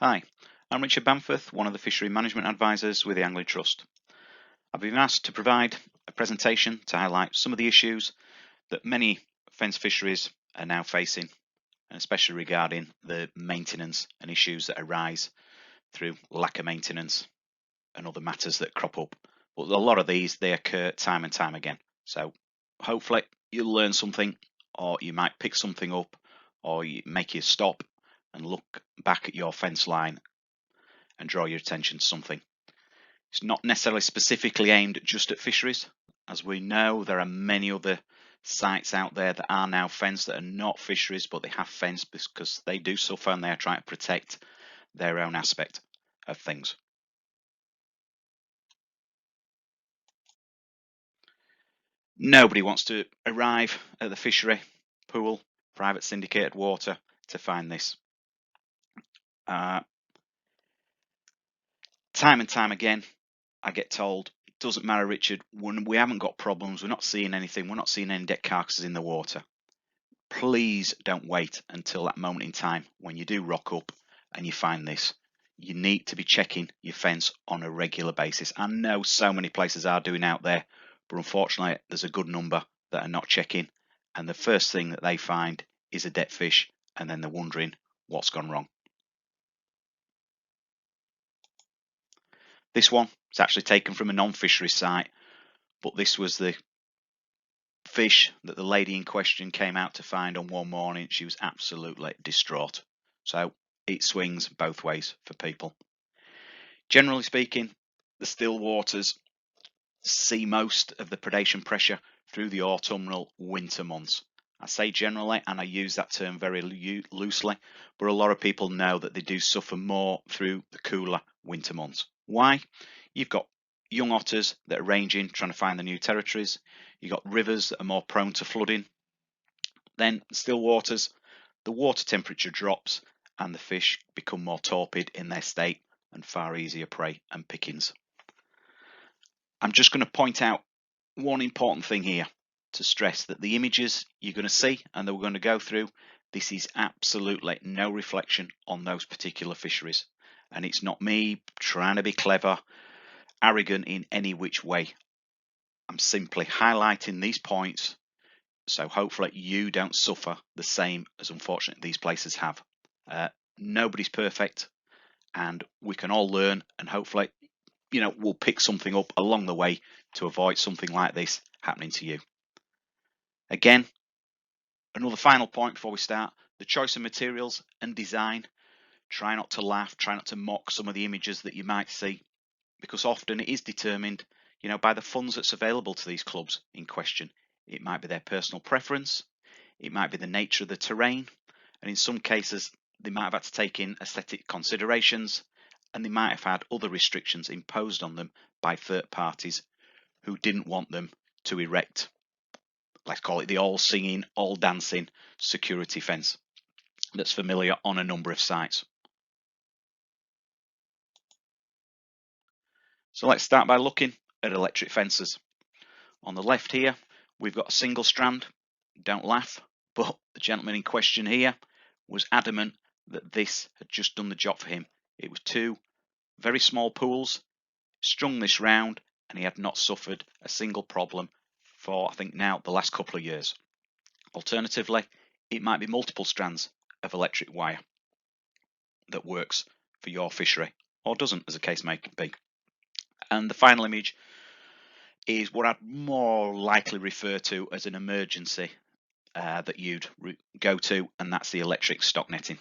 Hi, I'm Richard Bamforth, one of the Fishery Management Advisors with the Angling Trust. I've been asked to provide a presentation to highlight some of the issues that many fence fisheries are now facing, and especially regarding the maintenance and issues that arise through lack of maintenance and other matters that crop up. But a lot of these, they occur time and time again. So hopefully you'll learn something, or you might pick something up, or make you stop and look back at your fence line and draw your attention to something. It's not necessarily specifically aimed just at fisheries. As we know, there are many other sites out there that are now fenced that are not fisheries, but they have fenced because they do suffer and they are trying to protect their own aspect of things. Nobody wants to arrive at the fishery, pool, private syndicated water to find this. Time and time again, I get told, it doesn't matter, Richard, when we haven't got problems, we're not seeing anything, we're not seeing any dead carcasses in the water. Please don't wait until that moment in time when you do rock up and you find this. You need to be checking your fence on a regular basis. I know so many places are doing out there, but unfortunately there's a good number that are not checking, and the first thing that they find is a dead fish, and then they're wondering what's gone wrong. This one is actually taken from a non-fishery site, but this was the fish that the lady in question came out to find on one morning. She was absolutely distraught. So it swings both ways for people. Generally speaking, the still waters see most of the predation pressure through the autumnal winter months. I say generally, and I use that term very loosely, but a lot of people know that they do suffer more through the cooler winter months. Why? You've got young otters that are ranging, trying to find the new territories. You've got rivers that are more prone to flooding. Then still waters, the water temperature drops and the fish become more torpid in their state and far easier prey and pickings. I'm just going to point out one important thing here to stress that the images you're going to see and that we're going to go through, this is absolutely no reflection on those particular fisheries. And it's not me trying to be clever, arrogant in any which way. I'm simply highlighting these points so hopefully you don't suffer the same as unfortunately these places have. Nobody's perfect, and we can all learn, and hopefully we'll pick something up along the way to avoid something like this happening to you. Again, another final point before we start, the choice of materials and design. Try not to laugh, try not to mock some of the images that you might see, because often it is determined by the funds that's available to these clubs in question. It might be their personal preference, it might be the nature of the terrain, and in some cases they might have had to take in aesthetic considerations, and they might have had other restrictions imposed on them by third parties who didn't want them to erect, let's call it the all singing, all dancing security fence that's familiar on a number of sites. So let's start by looking at electric fences. On the left here, we've got a single strand. Don't laugh, but the gentleman in question here was adamant that this had just done the job for him. It was two very small pools, strung this round, and he had not suffered a single problem for, I think now, the last couple of years. Alternatively, it might be multiple strands of electric wire that works for your fishery, or doesn't, as the case may be. And the final image is what I'd more likely refer to as an emergency that you'd go to, and that's the electric stock netting.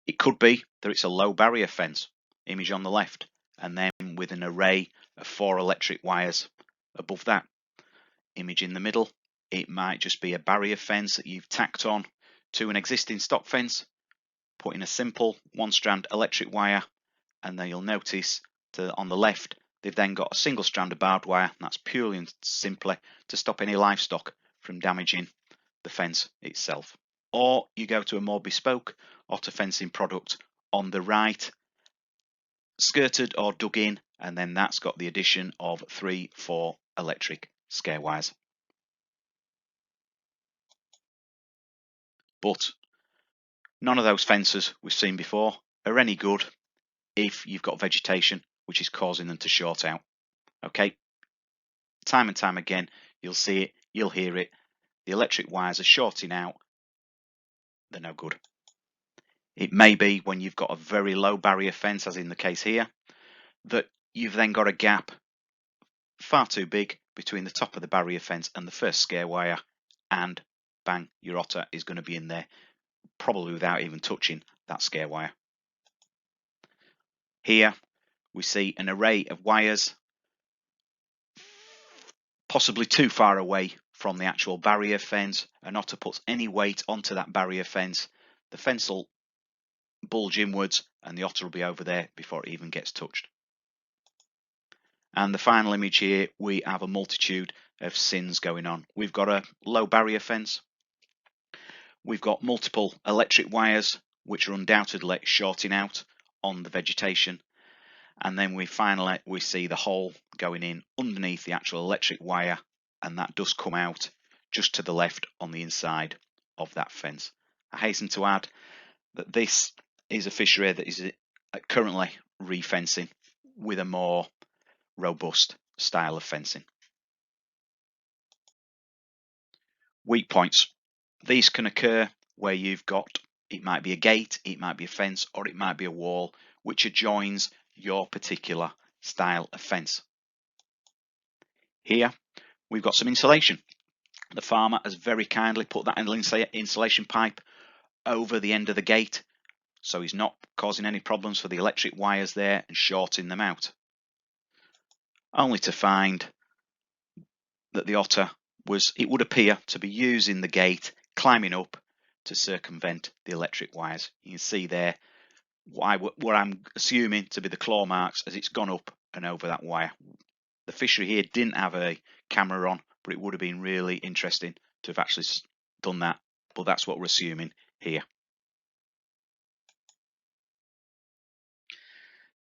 It could be that it's a low barrier fence, image on the left, and then with an array of 4 electric wires above that. Image in the middle, it might just be a barrier fence that you've tacked on to an existing stock fence, put in a simple 1-strand electric wire, and then you'll notice that on the left they've then got a single strand of barbed wire, and that's purely and simply to stop any livestock from damaging the fence itself. Or you go to a more bespoke otter fencing product on the right, skirted or dug in, and then that's got the addition of 3-4 electric scare wires. But none of those fences we've seen before are any good if you've got vegetation which is causing them to short out. Okay, time and time again, you'll see it, you'll hear it. The electric wires are shorting out. They're no good. It may be when you've got a very low barrier fence, as in the case here, that you've then got a gap far too big between the top of the barrier fence and the first scare wire, and bang, your otter is going to be in there, probably without even touching that scare wire. Here we see an array of wires, possibly too far away from the actual barrier fence. An otter puts any weight onto that barrier fence, the fence will bulge inwards and the otter will be over there before it even gets touched. And the final image here, we have a multitude of sins going on. We've got a low barrier fence. We've got multiple electric wires which are undoubtedly shorting out on the vegetation. And then we see the hole going in underneath the actual electric wire, and that does come out just to the left on the inside of that fence. I hasten to add that this is a fishery that is currently refencing with a more robust style of fencing. Weak points. These can occur where you've got, it might be a gate, it might be a fence, or it might be a wall which adjoins your particular style of fence. Here we've got some insulation. The farmer has very kindly put that insulation pipe over the end of the gate, so he's not causing any problems for the electric wires there and shorting them out. Only to find that the otter it would appear to be using the gate, climbing up to circumvent the electric wires. You can see there what I'm assuming to be the claw marks as it's gone up and over that wire. The fishery here didn't have a camera on, but it would have been really interesting to have actually done that, but that's what we're assuming here.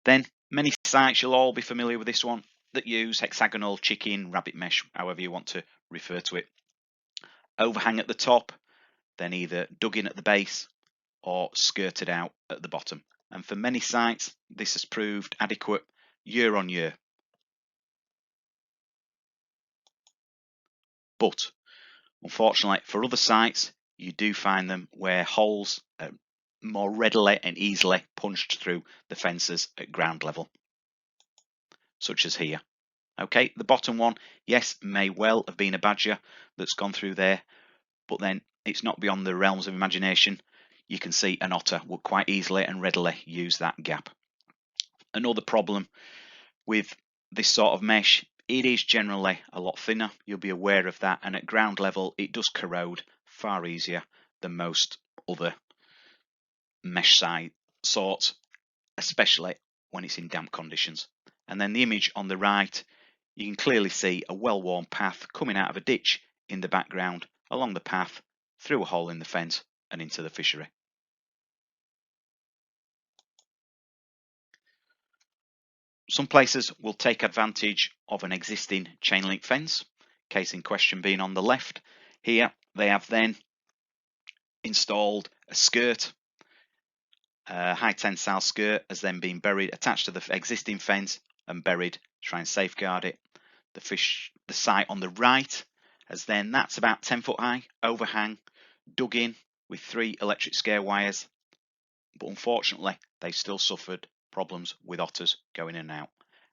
Then many sites, you'll all be familiar with this one, that use hexagonal, chicken, rabbit mesh, however you want to refer to it. Overhang at the top, then either dug in at the base or skirted out at the bottom. And for many sites, this has proved adequate year on year. But unfortunately, for other sites, you do find them where holes are more readily and easily punched through the fences at ground level, such as here. Okay, the bottom one, yes, may well have been a badger that's gone through there, but then it's not beyond the realms of imagination. You can see an otter would quite easily and readily use that gap. Another problem with this sort of mesh, it is generally a lot thinner. You'll be aware of that, and at ground level it does corrode far easier than most other mesh side sorts, especially when it's in damp conditions. And then the image on the right, you can clearly see a well-worn path coming out of a ditch in the background, along the path, through a hole in the fence and into the fishery. Some places will take advantage of an existing chain link fence, case in question being on the left. Here they have then installed a skirt. A high tensile skirt has then been buried, attached to the existing fence and buried to try and safeguard it. The site on the right has then, that's about 10 foot high, overhang, dug in with 3 electric scare wires, but unfortunately they still suffered problems with otters going in and out.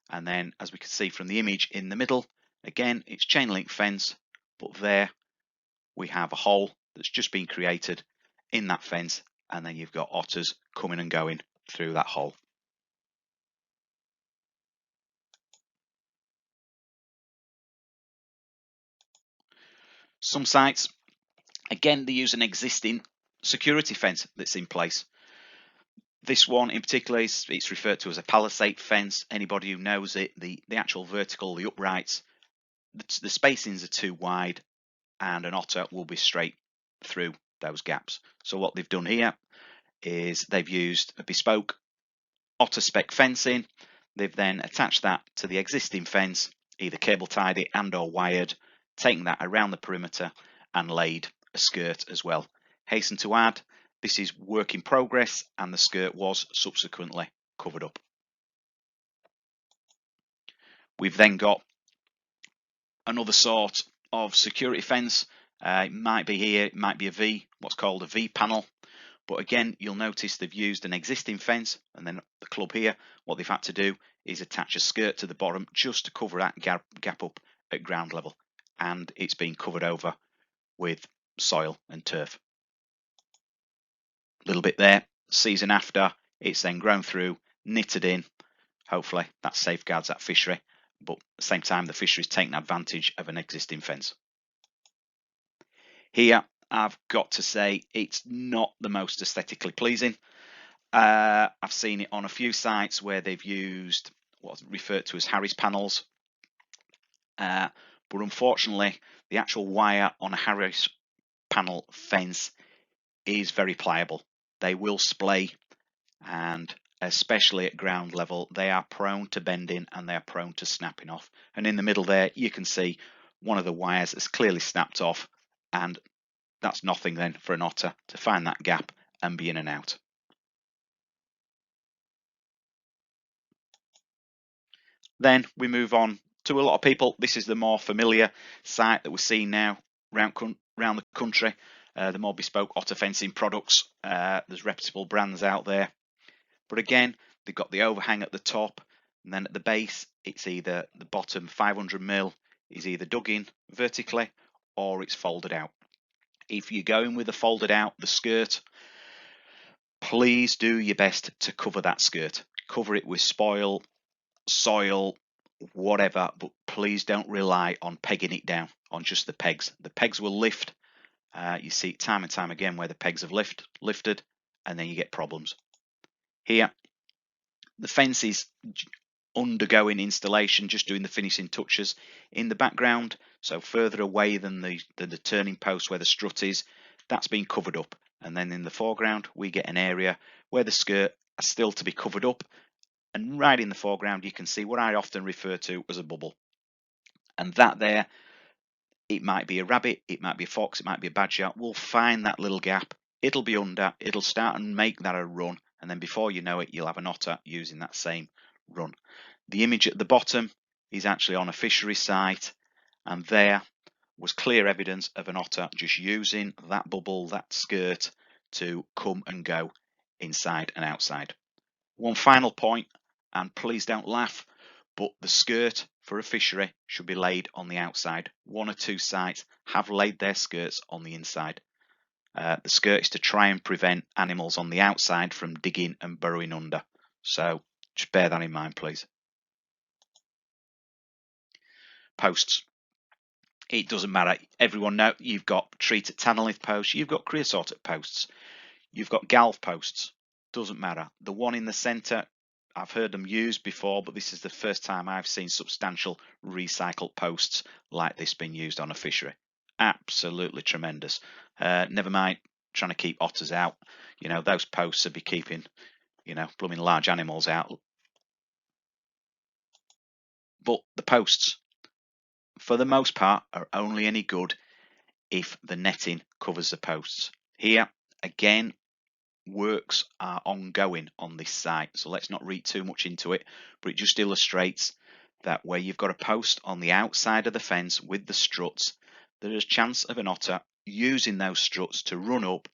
And then, as we can see from the image in the middle, again it's chain link fence, but there we have a hole that's just been created in that fence, and then you've got otters coming and going through that hole. Some sites, again, they use an existing security fence that's in place. This one in particular, it's referred to as a palisade fence. Anybody who knows it, the actual vertical, the uprights, the spacings are too wide, and an otter will be straight through those gaps. So what they've done here is they've used a bespoke otter spec fencing. They've then attached that to the existing fence, either cable tied it and or wired, taken that around the perimeter and laid a skirt as well. Hasten to add, this is work in progress and the skirt was subsequently covered up. We've then got another sort of security fence. It might be here, it might be a V, what's called a V panel. But again, you'll notice they've used an existing fence, and then the club here, what they've had to do is attach a skirt to the bottom just to cover that gap up at ground level. And it's been covered over with soil and turf. A little bit there, season after, it's then grown through, knitted in. Hopefully that safeguards that fishery, but at the same time the fishery's taking advantage of an existing fence. Here I've got to say it's not the most aesthetically pleasing. I've seen it on a few sites where they've used what's referred to as Harris panels, but unfortunately the actual wire on a Harris panel fence is very pliable. They will splay, and especially at ground level they are prone to bending and they are prone to snapping off. And in the middle there you can see one of the wires has clearly snapped off, and that's nothing then for an otter to find that gap and be in and out. Then we move on to a lot of people. This is the more familiar site that we're seeing now around the country. The more bespoke otter fencing products. There's reputable brands out there. But again, they've got the overhang at the top, and then at the base, it's either the bottom 500mm is either dug in vertically or it's folded out. If you're going with the folded out, the skirt, please do your best to cover that skirt. Cover it with spoil, soil, whatever, but please don't rely on pegging it down on just the pegs. The pegs will lift. You see it time and time again where the pegs have lifted, and then you get problems. Here, the fence is undergoing installation, just doing the finishing touches in the background, so further away than the turning post where the strut is, that's been covered up. And then in the foreground, we get an area where the skirt is still to be covered up. And right in the foreground, you can see what I often refer to as a bubble. And that there, it might be a rabbit, it might be a fox, it might be a badger. We'll find that little gap. It'll be under, it'll start and make that a run. And then before you know it, you'll have an otter using that same run. The image at the bottom is actually on a fishery site. And there was clear evidence of an otter just using that bubble, that skirt, to come and go inside and outside. One final point, and please don't laugh, but the skirt for a fishery should be laid on the outside. One or two sites have laid their skirts on the inside. The skirt is to try and prevent animals on the outside from digging and burrowing under. So just bear that in mind, please. Posts. It doesn't matter. Everyone knows you've got treated Tanalith posts, you've got creosote posts, you've got galv posts. Doesn't matter. The one in the centre, I've heard them used before, but this is the first time I've seen substantial recycled posts like this being used on a fishery. Absolutely tremendous. Never mind trying to keep otters out. You know, those posts would be keeping, you know, blooming large animals out. But the posts, for the most part, are only any good if the netting covers the posts. Here, again, works are ongoing on this site, so let's not read too much into it, but it just illustrates that where you've got a post on the outside of the fence with the struts, there is a chance of an otter using those struts to run up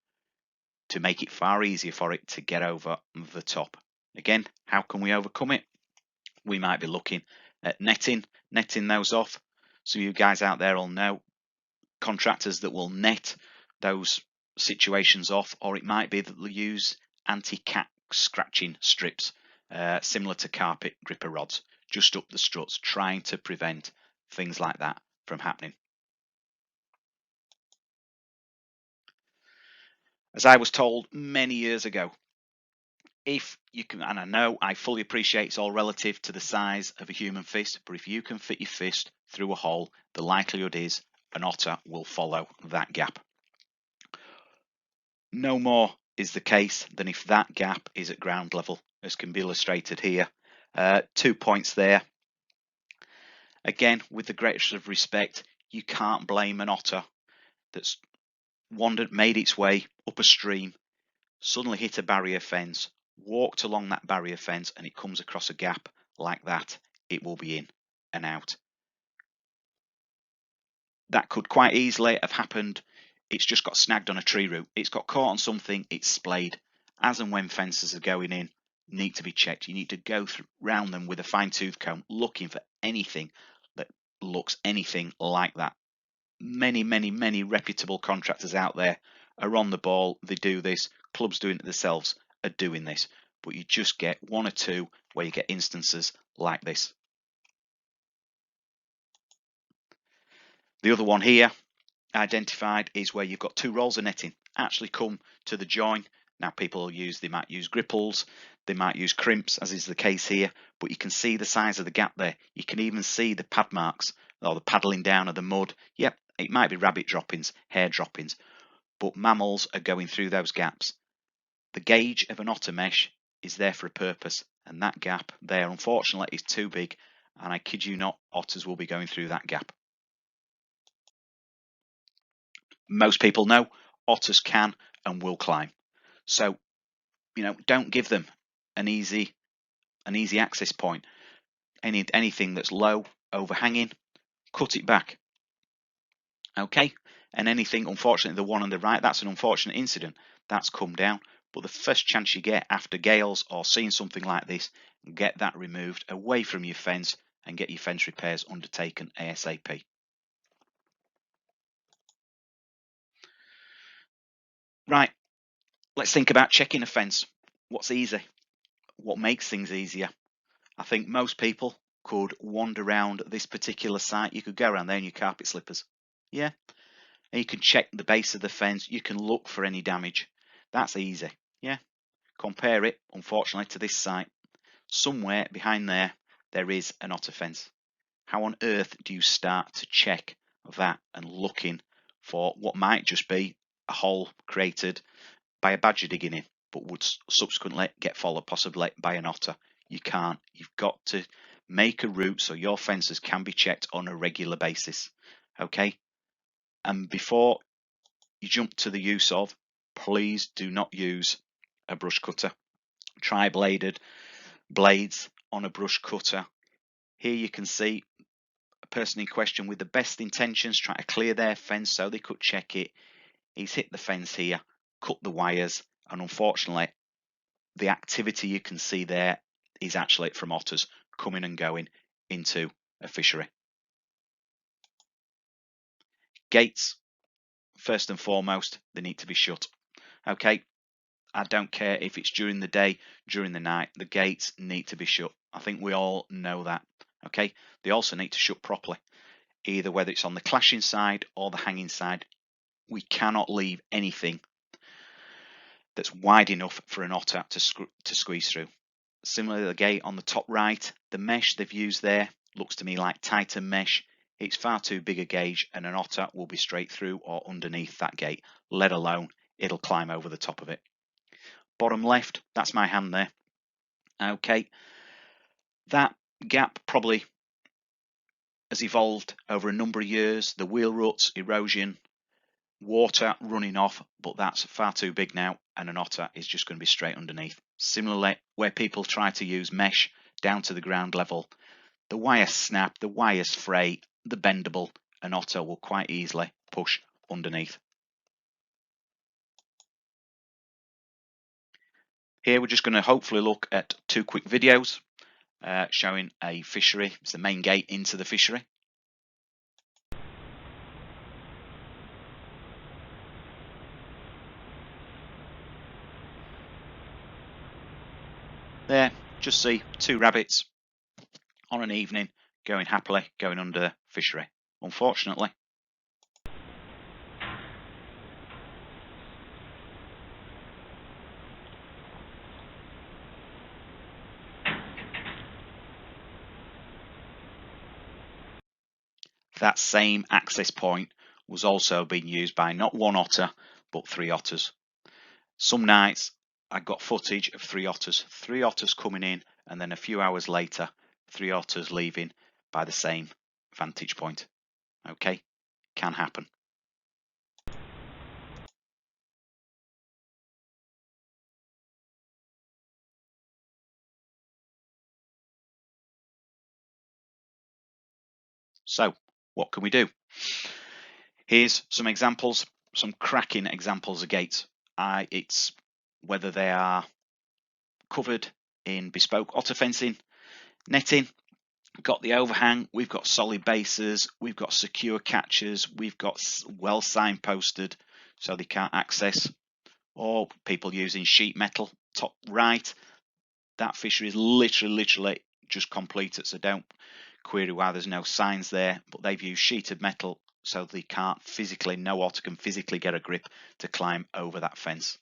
to make it far easier for it to get over the top. Again, how can we overcome it? We might be looking at netting those off. So you guys out there will know contractors that will net those situations off, or it might be that they'll use anti-cat scratching strips, similar to carpet gripper rods, just up the struts, trying to prevent things like that from happening. As I was told many years ago, if you can, and I know I fully appreciate it's all relative to the size of a human fist, but if you can fit your fist through a hole, the likelihood is an otter will follow that gap. No more is the case than if that gap is at ground level, as can be illustrated here. 2 points there. Again, with the greatest of respect, you can't blame an otter that's wandered, made its way up a stream, suddenly hit a barrier fence, walked along that barrier fence, and it comes across a gap like that, it will be in and out. That could quite easily have happened. It's just got snagged on a tree root. It's got caught on something, it's splayed. As and when fences are going in, need to be checked. You need to go round them with a fine-tooth comb, looking for anything that looks anything like that. Many reputable contractors out there are on the ball. They do this. Clubs doing it themselves are doing this. But you just get one or two where you get instances like this. The other one here identified is where you've got two rolls of netting actually come to the join. Now people they might use gripples, they might use crimps, as is the case here, but you can see the size of the gap there. You can even see the pad marks or the paddling down of the mud. Yep, it might be rabbit droppings, hair droppings, but mammals are going through those gaps. The gauge of an otter mesh is there for a purpose, and that gap there unfortunately is too big, and I kid you not, otters will be going through that gap. Most people know otters can and will climb. So, don't give them an easy access point. Anything that's low, overhanging, cut it back. Okay? And anything, unfortunately, the one on the right, that's an unfortunate incident. That's come down. But the first chance you get after gales or seeing something like this, get that removed away from your fence and get your fence repairs undertaken ASAP. Right, let's think about checking a fence. What's easy? What makes things easier? I think most people could wander around this particular site. You could go around there in your carpet slippers. Yeah. And you can check the base of the fence. You can look for any damage. That's easy. Yeah. Compare it, unfortunately, to this site. Somewhere behind there is an otter fence. How on earth do you start to check that and looking for what might just be a hole created by a badger digging in, but would subsequently get followed possibly by an otter? You can't. You've got to make a route so your fences can be checked on a regular basis. Okay? And before you jump to the use of, please do not use a brush cutter. Tri-bladed blades on a brush cutter. Here you can see a person in question with the best intentions trying to clear their fence so they could check it. He's hit the fence here, cut the wires, and unfortunately the activity you can see there is actually from otters coming and going into a fishery. Gates, first and foremost, they need to be shut. Okay, I don't care if it's during the day, during the night, the gates need to be shut. I think we all know that. Okay, they also need to shut properly, either whether it's on the clashing side or the hanging side. We cannot leave anything that's wide enough for an otter to squeeze through. Similarly, the gate on the top right, the mesh they've used there looks to me like Titan mesh. It's far too big a gauge, and an otter will be straight through or underneath that gate, let alone it'll climb over the top of it. Bottom left, that's my hand there. Okay, that gap probably has evolved over a number of years. The wheel ruts, erosion, water running off, but that's far too big now, and an otter is just going to be straight underneath. Similarly, where people try to use mesh down to the ground level, the wires snap, the wires fray, the bendable, an otter will quite easily push underneath. Here we're just going to hopefully look at two quick videos showing a fishery. It's the main gate into the fishery. There, just see two rabbits on an evening going happily, going under fishery. Unfortunately, that same access point was also being used by not one otter, but three otters. Some nights I got footage of three otters coming in, and then a few hours later, three otters leaving by the same vantage point. Okay, can happen. So what can we do? Here's some examples, some cracking examples of gates. It's whether they are covered in bespoke otter fencing, netting, got the overhang, we've got solid bases, we've got secure catches, we've got well signposted so they can't access, or people using sheet metal. Top right, that fishery is literally just completed, so don't query why there's no signs there, but they've used sheeted metal so they can't physically, no otter can physically get a grip to climb over that fence.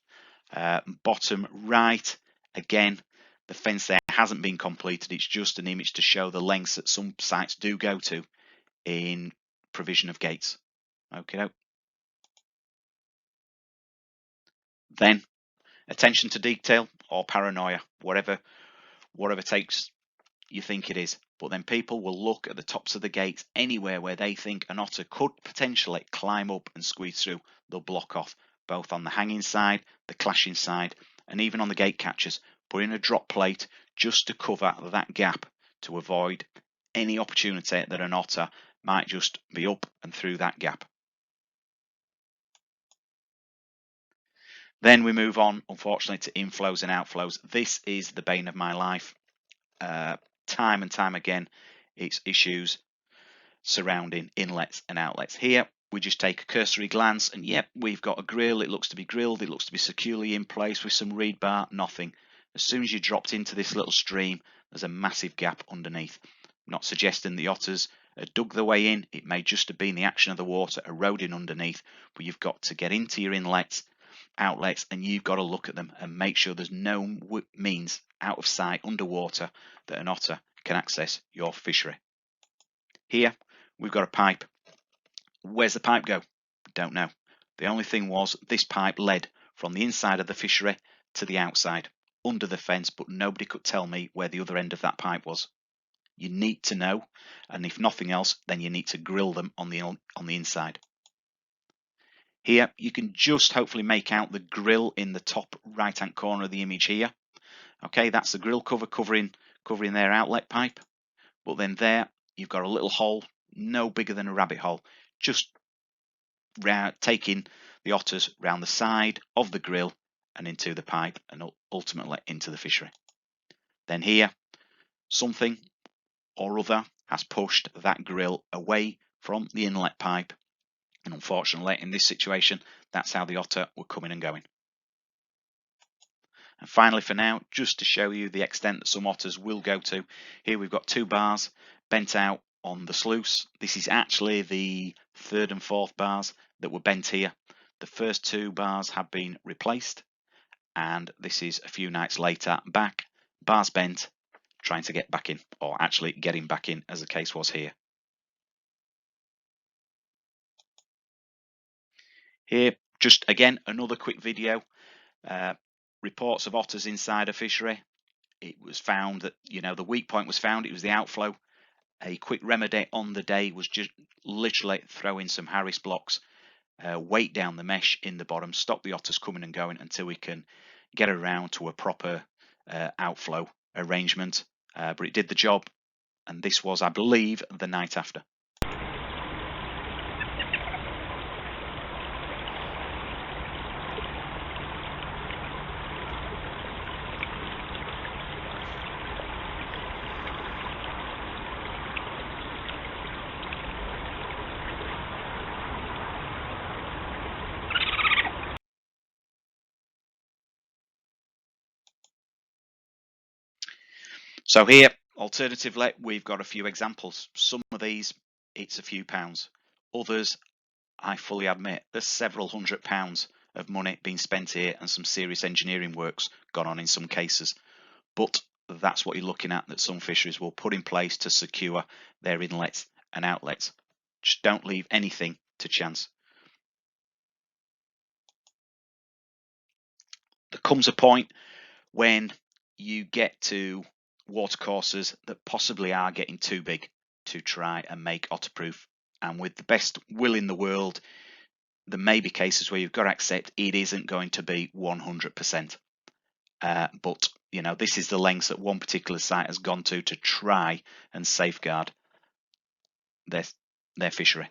Bottom right, again, the fence there hasn't been completed. It's just an image to show the lengths that some sites do go to in provision of gates. Okay. Then attention to detail or paranoia, whatever takes you think it is. But then people will look at the tops of the gates anywhere where they think an otter could potentially climb up and squeeze through. They'll block off, both on the hanging side, the clashing side, and even on the gate catchers, put in a drop plate just to cover that gap to avoid any opportunity that an otter might just be up and through that gap. Then we move on, unfortunately, to inflows and outflows. This is the bane of my life. Time and time again, it's issues surrounding inlets and outlets. Here, we just take a cursory glance and yep, we've got a grill. It looks to be grilled. It looks to be securely in place with some reed bar, nothing. As soon as you dropped into this little stream, there's a massive gap underneath. I'm not suggesting the otters dug their way in. It may just have been the action of the water eroding underneath, but you've got to get into your inlets, outlets, and you've got to look at them and make sure there's no means out of sight underwater that an otter can access your fishery. Here, we've got a pipe. Where's the pipe go? Don't know. The only thing was this pipe led from the inside of the fishery to the outside, under the fence, but nobody could tell me where the other end of that pipe was. You need to know, and if nothing else, then you need to grill them on the inside. Here, you can just hopefully make out the grill in the top right-hand corner of the image here. Okay, that's the grill cover covering their outlet pipe. But then there, you've got a little hole, no bigger than a rabbit hole, just taking the otters round the side of the grill and into the pipe and ultimately into the fishery. Then here, something or other has pushed that grill away from the inlet pipe, and unfortunately in this situation that's how the otter were coming and going. And finally, for now, just to show you the extent that some otters will go to, here we've got two bars bent out on the sluice. This is actually the third and fourth bars that were bent here. The first two bars have been replaced, and this is a few nights later back, bars bent, trying to get back in, or actually getting back in as the case was here. Here, just again, another quick video. Reports of otters inside a fishery. It was found that, the weak point was found. It was the outflow. A quick remedy on the day was just literally throw in some Harris blocks, weight down the mesh in the bottom, stop the otters coming and going until we can get around to a proper outflow arrangement. But it did the job, and this was, I believe, the night after. So here, alternatively, we've got a few examples. Some of these, it's a few pounds. Others, I fully admit, there's several £100s of money being spent here and some serious engineering works gone on in some cases. But that's what you're looking at, that some fisheries will put in place to secure their inlets and outlets. Just don't leave anything to chance. There comes a point when you get to watercourses that possibly are getting too big to try and make otterproof, and with the best will in the world, there may be cases where you've got to accept it isn't going to be 100%. But this is the lengths that one particular site has gone to try and safeguard their fishery.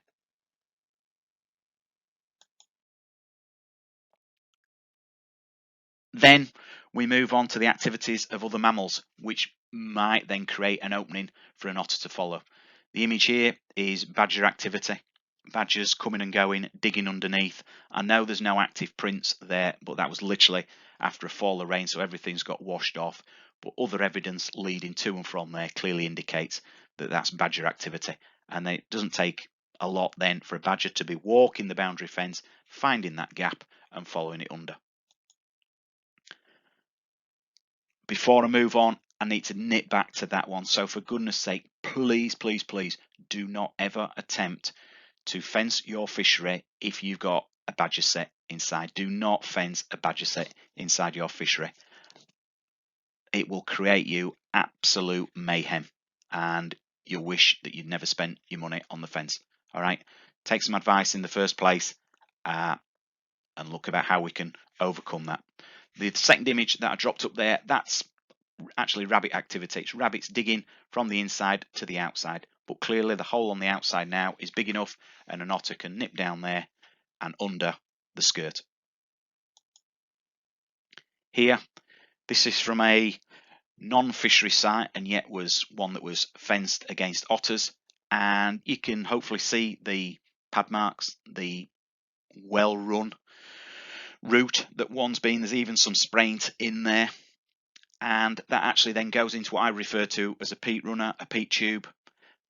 Then we move on to the activities of other mammals, which might then create an opening for an otter to follow. The image here is badger activity. Badgers coming and going, digging underneath. I know there's no active prints there, but that was literally after a fall of rain, so everything's got washed off. But other evidence leading to and from there clearly indicates that that's badger activity. And it doesn't take a lot then for a badger to be walking the boundary fence, finding that gap and following it under. Before I move on, I need to nip back to that one. So for goodness sake, please, please, please do not ever attempt to fence your fishery if you've got a badger set inside. Do not fence a badger set inside your fishery. It will create you absolute mayhem and you'll wish that you'd never spent your money on the fence. All right, take some advice in the first place and look about how we can overcome that. The second image that I dropped up there, that's actually rabbit activity. It's rabbits digging from the inside to the outside, but clearly the hole on the outside now is big enough and an otter can nip down there and under the skirt. Here, this is from a non-fishery site and yet was one that was fenced against otters, and you can hopefully see the pad marks, the well-run route that one's been. There's even some spraint in there, and that actually then goes into what I refer to as a peat runner, a peat tube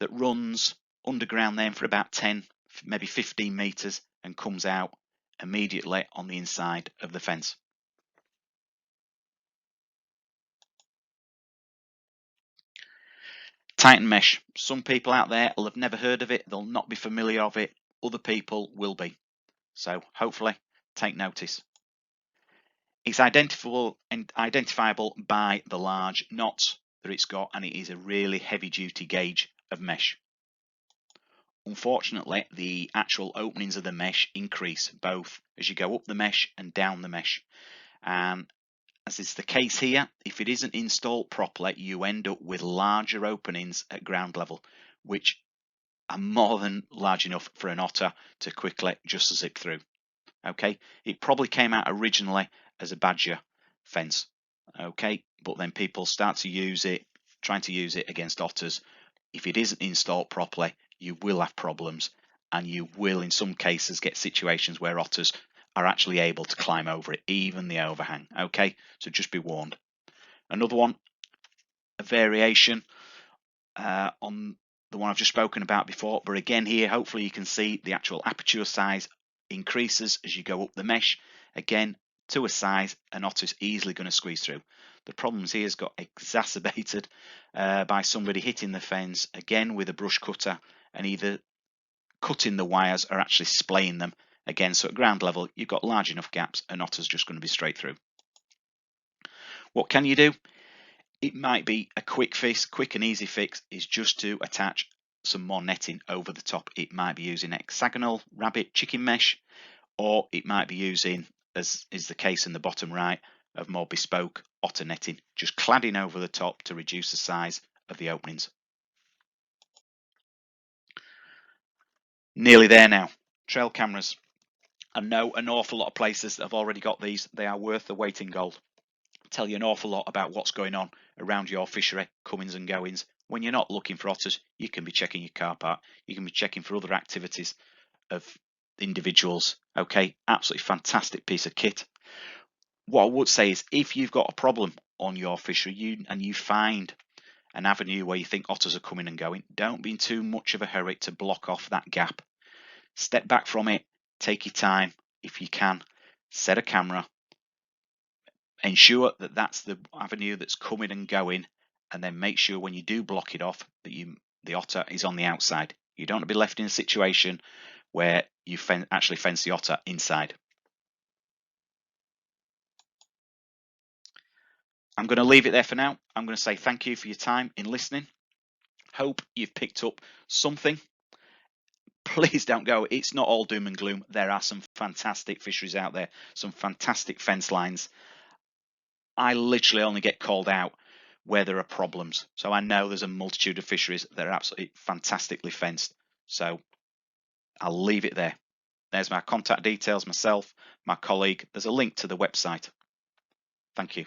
that runs underground then for about 10, maybe 15 meters and comes out immediately on the inside of the fence. Titan mesh. Some people out there will have never heard of it. They'll not be familiar of it. Other people will be. So hopefully take notice. It's identifiable by the large knots that it's got, and it is a really heavy duty gauge of mesh. Unfortunately, the actual openings of the mesh increase both as you go up the mesh and down the mesh. And as is the case here, if it isn't installed properly, you end up with larger openings at ground level, which are more than large enough for an otter to quickly just zip through. Okay, it probably came out originally as a badger fence. Okay, but then people start to use it, trying to use it against otters. If it isn't installed properly, you will have problems, and you will in some cases get situations where otters are actually able to climb over it, even the overhang. Okay, so just be warned. Another one, a variation on the one I've just spoken about before, but again here hopefully you can see the actual aperture size increases as you go up the mesh, again to a size an otter's easily going to squeeze through. The problems here has got exacerbated by somebody hitting the fence again with a brush cutter and either cutting the wires or actually splaying them again. So at ground level you've got large enough gaps, an otter's just going to be straight through. What can you do? It might be a quick and easy fix is just to attach some more netting over the top. It might be using hexagonal rabbit chicken mesh, or it might be using, as is the case in the bottom right, of more bespoke otter netting, just cladding over the top to reduce the size of the openings. Nearly there now. Trail cameras. I know an awful lot of places that have already got these. They are worth the weight in gold. Tell you an awful lot about what's going on around your fishery, comings and goings. When you're not looking for otters, you can be checking your car park. You can be checking for other activities of individuals. Okay, absolutely fantastic piece of kit. What I would say is if you've got a problem on your fishery and you find an avenue where you think otters are coming and going, don't be in too much of a hurry to block off that gap. Step back from it, take your time if you can, set a camera, ensure that that's the avenue that's coming and going, and then make sure when you do block it off that the otter is on the outside. You don't want to be left in a situation where you actually fence the otter inside. I'm going to leave it there for now. I'm going to say thank you for your time in listening. Hope you've picked up something. Please don't go. It's not all doom and gloom. There are some fantastic fisheries out there, some fantastic fence lines. I literally only get called out where there are problems. So I know there's a multitude of fisheries that are absolutely fantastically fenced. So I'll leave it there. There's my contact details, myself, my colleague. There's a link to the website. Thank you.